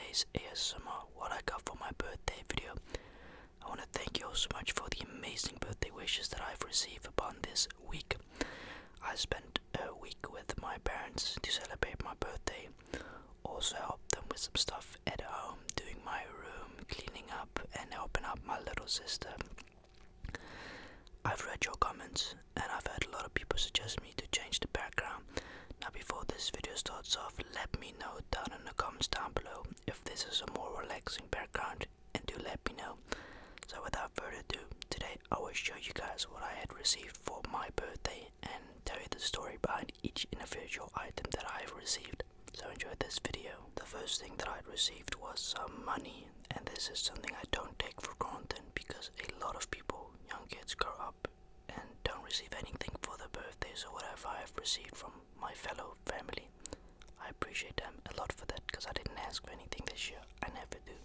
today's ASMR, what I got for my birthday video. I want to thank you all so much for the amazing birthday wishes that I've received upon this week. I spent a week with my parents to celebrate my birthday. Also helped them with some stuff at home, doing my room, cleaning up and helping out my little sister. I've read your comments and I've had a lot of people suggest me to change the background. Now before this video starts off, let me know down in the comments down below if this is a more relaxing background, and do let me know. So without further ado, today I will show you guys what I had received for my birthday and tell you the story behind each individual item that I have received. So enjoy this video. The first thing that I received was some money, and this is something I don't take for granted because a lot of people, young kids, grow up and don't receive anything for their birthdays or whatever I have received from my fellow family. I appreciate them a lot for that because I didn't ask for anything this year. I never do.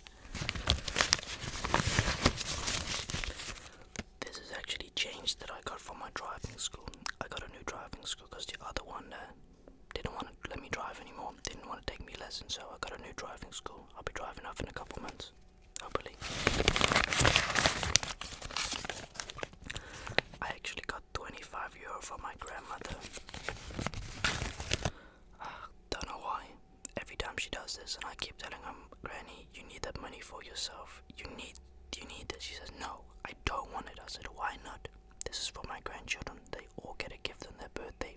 This is actually change that I got from my driving school. I got a new driving school because the other one didn't want to let me drive anymore, didn't want to take me lessons, so I got a new driving school. I'll be driving off in a couple months, hopefully. I actually got €25 from my grandmother. Don't know why. Every time she does this, and I keep telling her, Granny, you need that money for yourself. You need this. She says, no, I don't want it. I said, why not? This is for my grandchildren. They all get a gift on their birthday.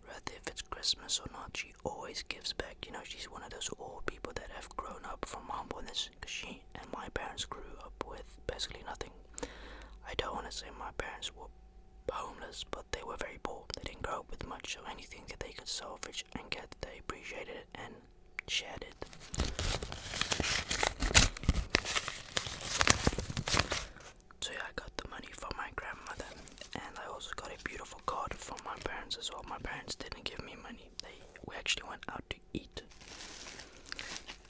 Rather if it's Christmas or not, she always gives back. You know, she's one of those old people that have grown up from humbleness, because she and my parents grew up with basically nothing. I don't want to say my parents were homeless, but they were very poor. They didn't grow up with much, so anything that they could salvage and get, they appreciated it and shared it. So yeah, I got the money from my grandmother, and I also got a beautiful card from my parents as well. My parents didn't give me money. We actually went out to eat,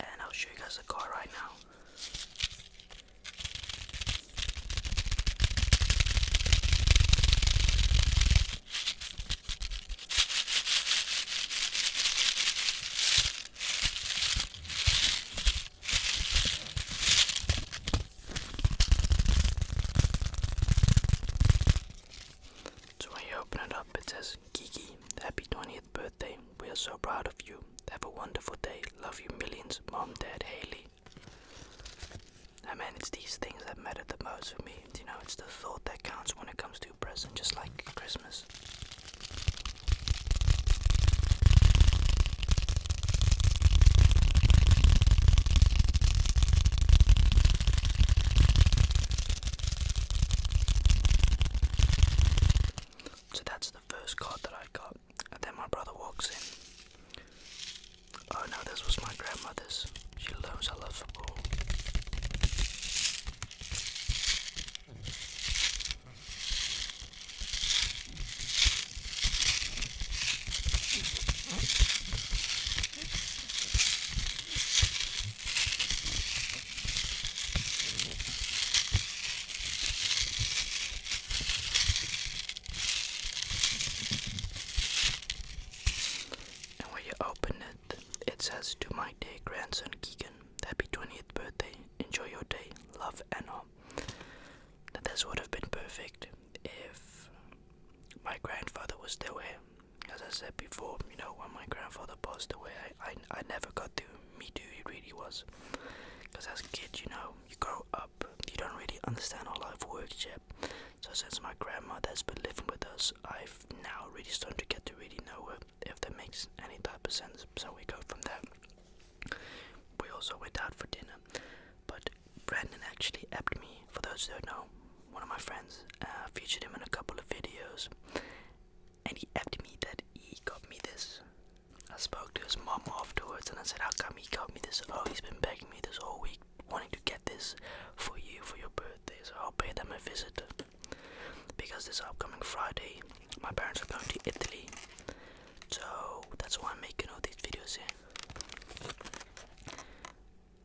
and I'll show you guys the card right now. Open it up, it says, Kiki, happy 20th birthday. We are so proud of you. Have a wonderful day. Love you millions. Mom, Dad, Haley. I mean, it's these things that matter the most for me. You know, it's the thought that counts when it comes to a present, just like Christmas. Card that I got, and then my brother walks in. Oh no, this was my grandmother's. She knows I love football. It says, to my dear grandson Keegan, happy 20th birthday, enjoy your day, love Anna. Now this would have been perfect if my grandfather was still here. As I said before, you know, when my grandfather passed away, I never got to meet who he really was. Because as a kid, you know, you grow up, you don't really understand how life works yet. So since my grandmother has been living with us, I've now really started to get to really know her, if that makes any type of sense. So we go from there. We also went out for dinner, but Brandon actually apped me. For those who don't know, one of my friends featured him in a couple of videos, and he apped me that he got me this. I spoke to his mom afterwards and I said, how come he got me this? Oh, he's been begging me this whole week, wanting to get this for you for your birthday, so I'll pay them a visit. Because this upcoming Friday, my parents are going to Italy, so that's why I'm making all these videos here.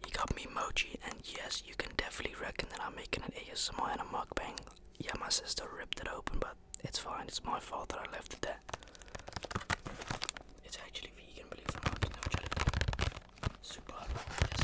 He got me emoji, and yes, you can definitely reckon that I'm making an ASMR and a mukbang. Yeah, my sister ripped it open, but it's fine, it's my fault that I left it there. It's actually vegan, believe it or not, no jelly. Super hot. Yes.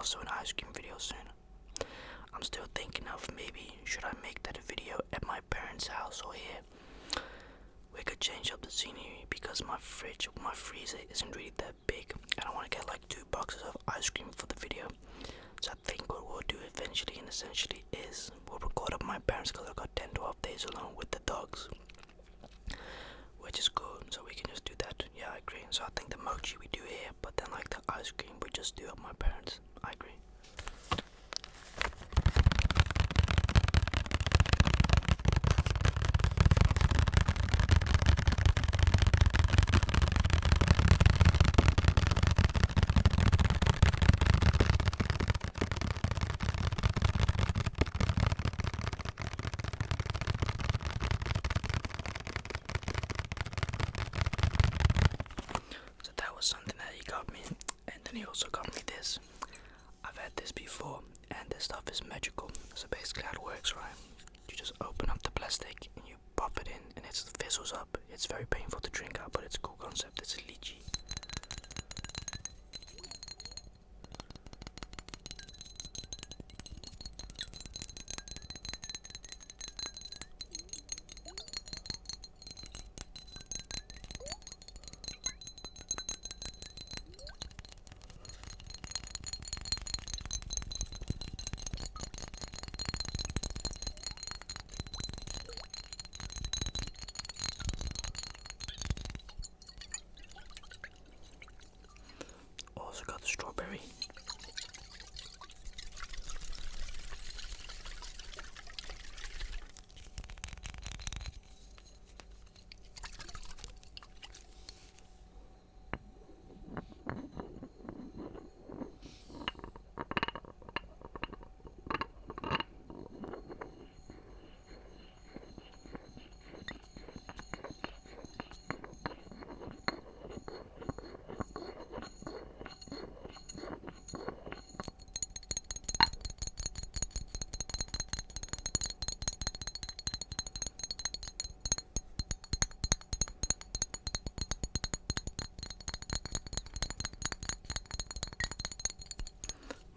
also an ice cream video soon. I'm still thinking of maybe should I make that a video at my parents' house or here. We could change up the scenery because my freezer isn't really that big, and I want to get like 2 boxes of ice cream for the video. So I think what we'll do eventually and essentially is we'll record up my parents because I got 10-12 days alone with the dogs, which is good. So we can just do that. Yeah, I agree. So I think the mochi we do here, but then like the ice cream we just do at my parents. I agree. So that was something that he got me, and then he also got me this. I've had this before, and this stuff is magical. So basically how it works, right? You just open up the plastic and you pop it in and it fizzles up. It's very painful to drink out, but it's a cool concept. It's a lychee. Also got the strawberry.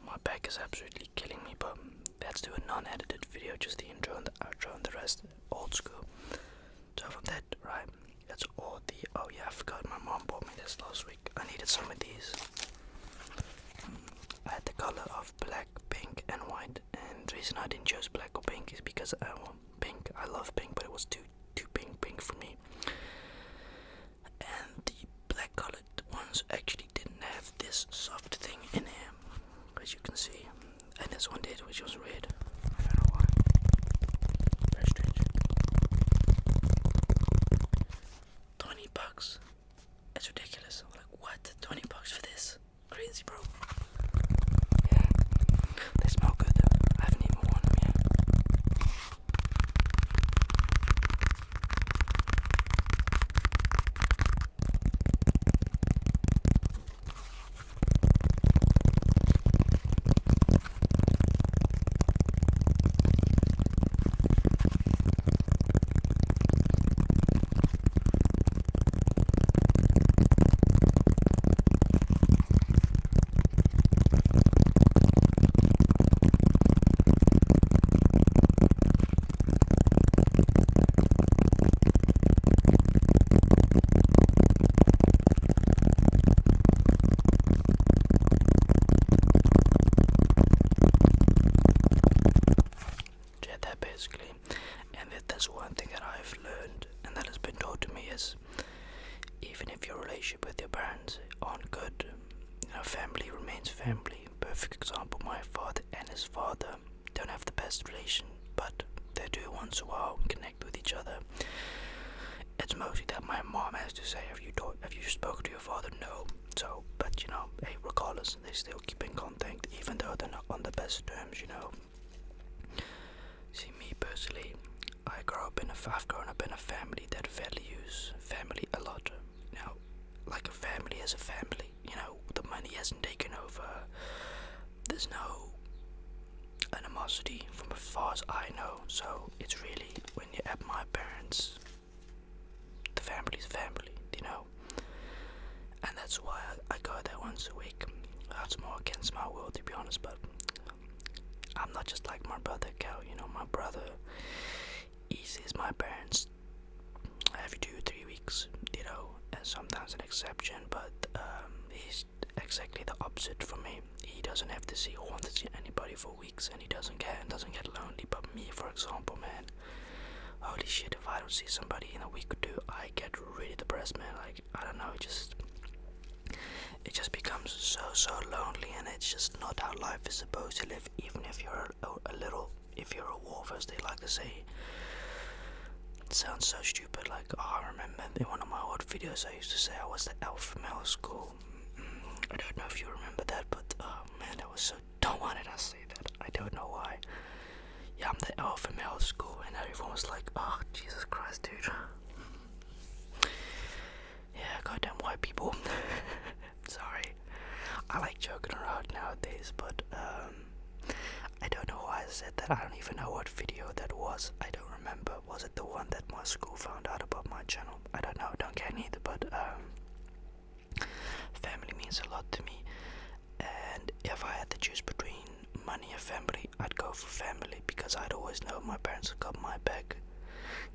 My back is absolutely killing me, but let's do a non-edited video, just the intro and the outro and the rest old school. So from that, right, that's all the, oh yeah, I forgot my mom bought me this last week. I needed some of these. I had the color of black, pink and white, and the reason I didn't choose black or pink is because pink, I love pink, but it was too pink for me. And the black colored ones actually didn't have this soft thing in here, as you can see, and this one did, which was red. I don't know why. Very strange. $20. It's ridiculous. I'm like, what? $20 for this? Crazy, bro. Yeah. They smell good though. I haven't even worn them yet. Basically, and that's one thing that I've learned and that has been taught to me is even if your relationship with your parents aren't good, family remains family. Perfect example, my father and his father don't have the best relation, but they do once in a while connect with each other. It's mostly that my mom has to say, have you spoken to your father? No. So, but hey, regardless, they still keep in contact even though they're not on the best terms, See, me personally, I've grown up in a family that values family a lot. Like a family as a family, the money hasn't taken over. There's no animosity from as far as I know. So it's really, when you're at my parents, the family's family, And that's why I go there once a week. sounds more against my will, to be honest, but I'm not just like my brother Cal. My brother is my parents every 2 or 3 weeks, and sometimes an exception, but he's exactly the opposite from me. He doesn't have to see or want to see anybody for weeks, and he doesn't care and doesn't get lonely. But me, for example, man, holy shit, if I don't see somebody in a week or two, I get really depressed, man. Like, I don't know, it just becomes so lonely, and it's just not how life is supposed to live. Even if you're if you're a wolf, as they like to say. It sounds so stupid. Like, I remember in one of my old videos I used to say I was the alpha male of school. I don't know if you remember that, but oh man, that was so dumb. Why did I say that? I don't know why. Yeah, I'm the alpha male of school, and everyone was like, oh, Jesus Christ, dude. Yeah, goddamn white people. Sorry. I like joking around nowadays, but I don't know why I said that. I don't even know what video that was. I don't remember. Was it the one that my school found out about my channel? I don't know. Don't care neither, but family means a lot to me. And if I had to choose between money and family, I'd go for family, because I'd always know my parents had got my back.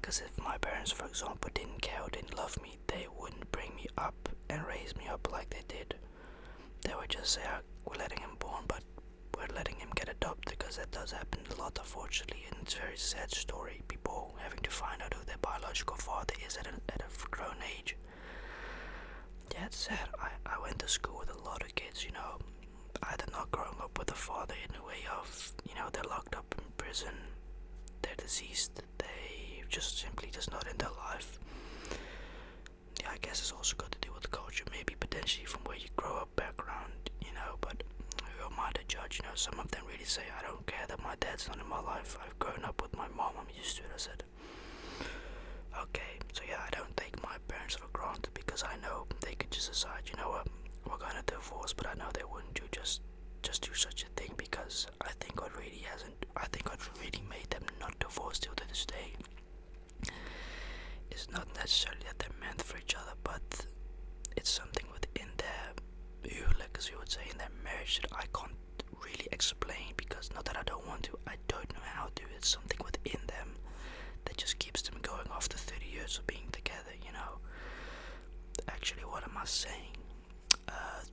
Because if my parents, for example, didn't care or didn't love me, they wouldn't bring me up and raise me up like they did. They would just say, we're letting him born, but we're letting him get adopted, because that does happen a lot, unfortunately, and it's a very sad story. People having to find out who their biological father is at a grown age. Yeah, it's sad. I went to school with a lot of kids, either not growing up with a father in the way of, they're locked up in prison, they're deceased, they just simply just not in their life. Yeah, I guess it's also got to do with the culture, maybe potentially from where you grow up background, but who am I to judge? Some of them really say, I don't care that my dad's not in my life, I've grown up with my mom, I'm used to it. I said, okay, so yeah, I don't take my parents for granted, because I know they could just decide, you know what, we're gonna divorce, but I know they wouldn't just do such a thing, because I think what really made them not divorce till to this day is not necessarily that they're meant for each other, but it's something within their huwelijk, as we would say, in their marriage, that I can't really explain, because not that I don't want to, I don't know how to. It's something within them that just keeps them going after 30 years of being together, Actually, what am I saying?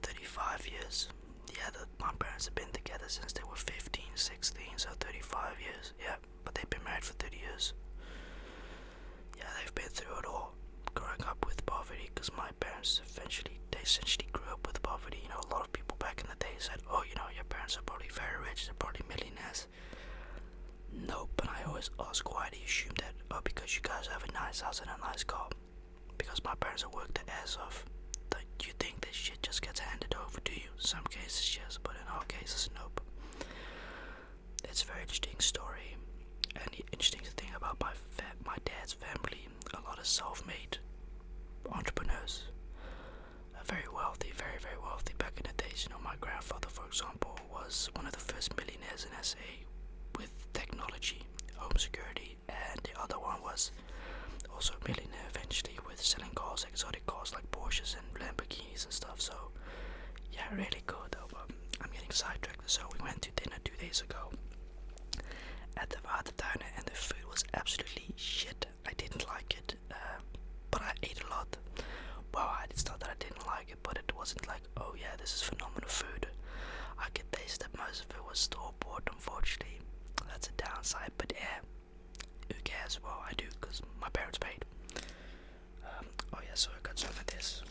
35 years. Yeah, my parents have been together since they were 15, 16, so 35 years. Yeah, but they've been married for 30 years. Yeah, they've been through it all. Growing up with poverty, because my parents essentially grew up with poverty. A lot of people back in the day said, oh, your parents are probably very rich, they're probably millionaires. Nope, but I always ask, why do you assume that? Oh, because you guys have a nice house and a nice car. Because my parents have worked their ass off. Don't you think this shit just gets handed over to you? In some cases, yes, but in our cases, nope. It's a very interesting story. And the interesting thing about my dad's family, a lot of self-made entrepreneurs. Very wealthy, very, very wealthy back in the days. My grandfather, for example, was one of the first millionaires in SA with technology, home security, and the other one was also a millionaire eventually with selling cars, exotic cars like Porsches and Lamborghinis and stuff. So yeah, really cool though. But I'm getting sidetracked. So we went to dinner 2 days ago at the Watertuinen, and the food was absolutely shit. I didn't like it, but I ate a lot. Well, it's not that I didn't like it, but it wasn't like, oh yeah, this is phenomenal food. I could taste that most of it was store-bought, unfortunately. That's a downside, but yeah, who cares? Well, I do, because my parents paid. Oh yeah, so I got some of this.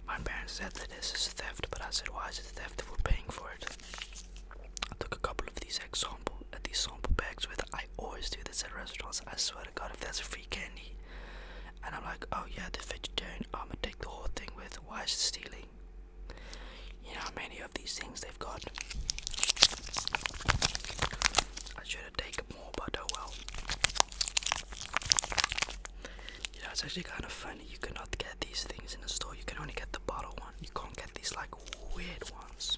My parents said that this is theft, but I said, why is it theft if we're paying for it? I took a couple of these sample bags with it. I always do this at restaurants. I swear to God, if there's a free candy, and I'm like, oh yeah, the vegetarian, I'm gonna take the whole thing with. Why is it stealing? You know how many of these things they've got? I should have taken more, but oh well. It's actually kind of funny. You cannot get these things in the store. You can only get the bottle one. You can't get these like weird ones.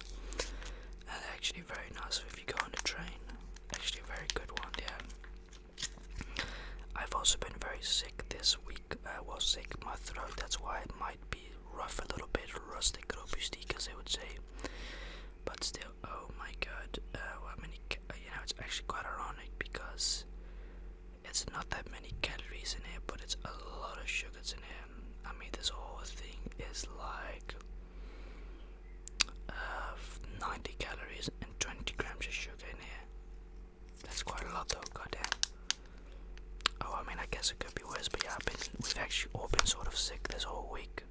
And they're actually very nice if you go on the train. Actually a very good one, yeah. I've also been very sick this week. I was sick in my throat. That's why it might be rough a little bit. Rustic, robustiek, as they would say. actually all been sort of sick this whole week.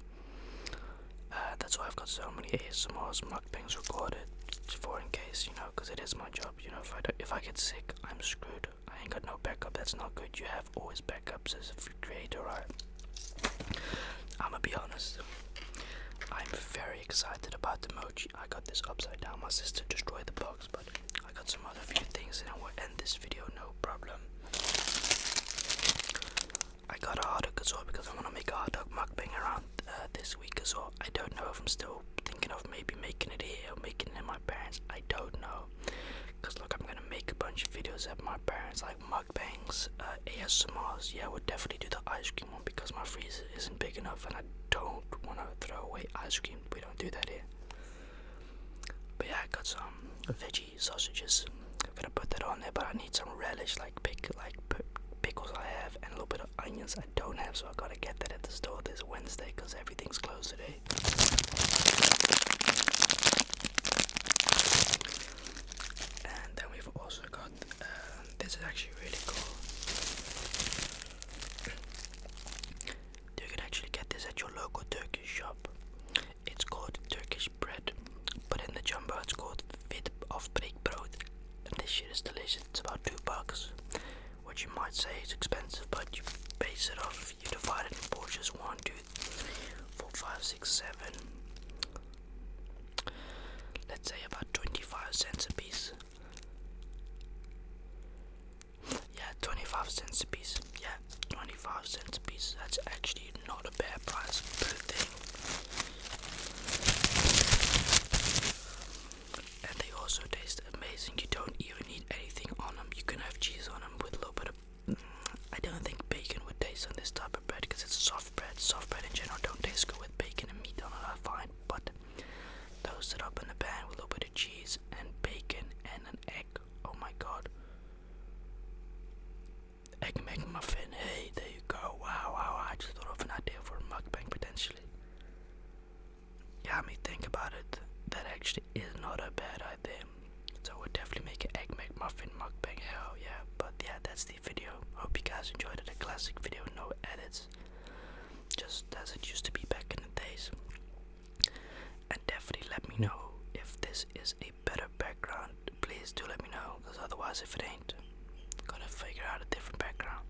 That's why I've got so many ASMRs, mukbangs recorded, for in case, because it is my job. If I get sick, I'm screwed. I ain't got no backup. That's not good. You have always backups as a creator, right? I'ma be honest. I'm very excited about the mochi. I got this upside down. My sister destroyed the box, but I got some other few things, and I will end this video, no problem. I got a hot dog as well because I want to make a hot dog mukbang around this week as well. I don't know if I'm still thinking of maybe making it here or making it in my parents'. I don't know. Because look, I'm going to make a bunch of videos at my parents', like mukbangs, ASMRs. Yeah, I would definitely do the ice cream one because my freezer isn't big enough and I don't want to throw away ice cream. We don't do that here. But yeah, I got some veggie sausages. I'm going to put that on there, but I need some relish, like pickles I have, and a little bit of onions I don't have, so I gotta get that at the store this Wednesday because everything's closed today. And then we've also got this is actually really cool. You can actually get this at your local Turkish shop. It's called Turkish bread, but in the jumbo it's called Vit of Breakbrood. And this shit is delicious. It's about $2. Which you might say is expensive, but you base it off, you divide it in portions 1, 2, 3, 4, 5, 6, 7. Let's say about 25 cents a piece. Yeah, 25 cents a piece. Yeah, 25 cents a piece. That's actually not a bad price per thing. And they also taste amazing. You don't even need anything on them. You can have cheese on them with a little bit of I don't think bacon would taste on this type of bread because it's soft bread. Soft bread in general don't taste good with bacon and meat on it, I find. But toasted up in the pan with a little bit of cheese and bacon and an egg. Oh my god. Egg McMuffin. Hey, there you go. Wow. I just thought of an idea for a mukbang potentially. Yeah, I mean, think about it. That actually is not a bad idea. So we'll definitely make an Egg McMuffin mukbang. Hell yeah. But yeah, that's the video. Hope you guys enjoyed it. A classic video, no edits. Just as it used to be back in the days. And definitely let me know if this is a better background. Please do let me know, because otherwise if it ain't, gotta figure out a different background.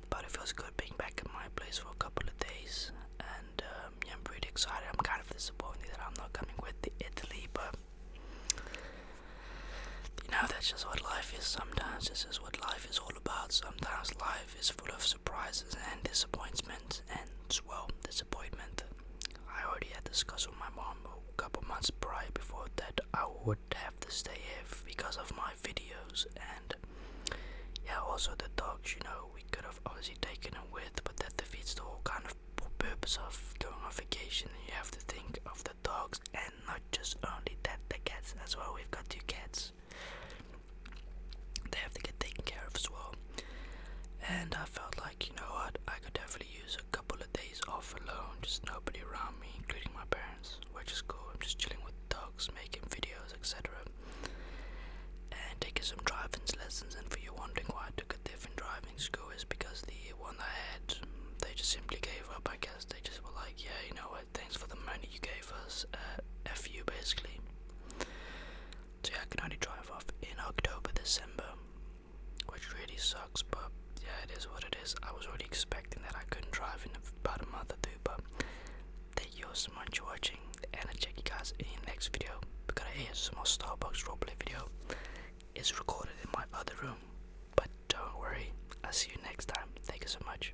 But it feels good being back in my place for a couple of days. And yeah, I'm pretty excited. I'm kind of disappointed that I'm not coming with the Italy, but that's just what life is sometimes. This is what life is all about. Sometimes life is full of surprises and disappointment, and well, disappointment. I already had discussed with my mom a couple months prior before that I would have to stay here because of my videos, and yeah, also the dogs, we could have obviously taken them with, but that defeats the whole kind of purpose of going on vacation. And you have to think of the dogs and not just only that, the cats as well. We've got 2 cats. They have to get taken care of as well. And I felt like, I could definitely use a couple of days off alone, just nobody around me, including my parents, which is cool. I'm just chilling with dogs, making videos, etc. And taking some driving lessons. And for you wondering why I took a different driving school, is because the one I had, they just simply gave up, I guess. They just were like, yeah, you know what, thanks for the money you gave us, F you, basically. So yeah, I can only drive off in October, December, which really sucks, but yeah, it is what it is. I was already expecting that I couldn't drive in about a month or 2, but thank you all so much for watching, and I'll check you guys in the next video, because ASMR Starbucks roleplay video is recorded in my other room. But don't worry, I'll see you next time. Thank you so much.